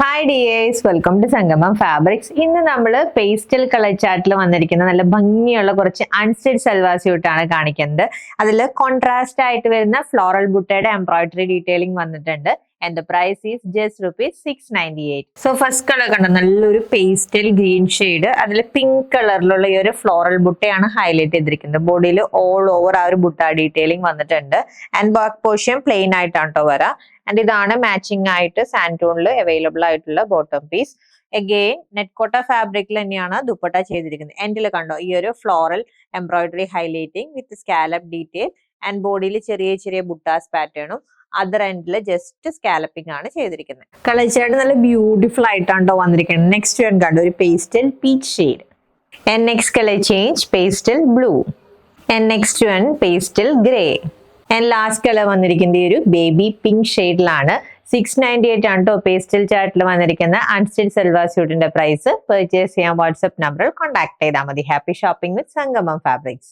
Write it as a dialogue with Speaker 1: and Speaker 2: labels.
Speaker 1: Hi dears, welcome to സംഗമം fabrics. ഇന്ന് നമ്മൾ പേസ്റ്റൽ കളർ ചാർട്ടിൽ വന്നിരിക്കുന്ന നല്ല ഭംഗിയുള്ള കുറച്ച് അൺസ്റ്റിച്ച് സൽവാർ സ്യൂട്ടാണ് കാണിക്കുന്നത്. അതിൽ കോൺട്രാസ്റ്റ് ആയിട്ട് വരുന്ന ഫ്ലോറൽ ബുട്ടയുടെ എംബ്രോയിഡറി ഡീറ്റെയിലിംഗ് വന്നിട്ടുണ്ട്. And the price is just ₹698. So first color കണ്ട നല്ലൊരു പേസ്റ്റൽ ഗ്രീൻ ഷെയ്ഡ്, അതിൽ പിങ്ക് കളറിലുള്ള ഈ ഒരു ഫ്ലോറൽ ബുട്ടയാണ് ഹൈലൈറ്റ് ചെയ്തിരിക്കുന്നത്. ബോഡിയിൽ ഓൾ ഓവർ ആ ഒരു ബുട്ട ഡീറ്റെയിലിംഗ് വന്നിട്ടുണ്ട്. ആൻഡ് ബാക്ക് പോർഷൻ പ്ലെയിൻ ആയിട്ടാണ് കേട്ടോ വരാം. ആൻഡ് ഇതാണ് മാച്ചിങ് ആയിട്ട് സാൻറ്റൂണിൽ അവൈലബിൾ ആയിട്ടുള്ള ബോട്ടം പീസ്. അഗെയിൻ നെറ്റ് കോട്ട ഫാബ്രിക്കിൽ തന്നെയാണ് ദുപ്പട്ട ചെയ്തിരിക്കുന്നത്. എൻഡിൽ കണ്ടോ ഈ ഒരു floral embroidery highlighting with scallop detail. And ബോഡിയിൽ ചെറിയ ചെറിയ ബുട്ടാസ് പാറ്റേണും അതർ എൻഡിൽ ജസ്റ്റ് സ്കാലപ്പിംഗ് ആണ് ചെയ്തിരിക്കുന്നത്. കളർ ചാർട്ട് നല്ല ബ്യൂട്ടിഫുൾ ആയിട്ടാണോ വന്നിരിക്കുന്നത്. നെക്സ്റ്റ് വൺ കണ്ടോ ഒരു pastel peach shade. And next colour change pastel blue. And next one pastel grey. And last colour വന്നിരിക്കുന്നത് ഈ ഒരു ബേബി പിങ്ക് ഷെയ്ഡിലാണ്. 698 ആണ് കേട്ടോ പേസ്റ്റൽ ചാർട്ടിൽ വന്നിരിക്കുന്ന അൺസ്റ്റിച്ച് സൽവാർ സ്യൂട്ടിന്റെ പ്രൈസ്. പർച്ചേസ് ചെയ്യാൻ വാട്സ്ആപ്പ് നമ്പറിൽ കോൺടാക്ട് ചെയ്താൽ മതി. ഹാപ്പി ഷോപ്പിംഗ് വിത്ത് സംഗമം ഫാബ്രിക്സ്.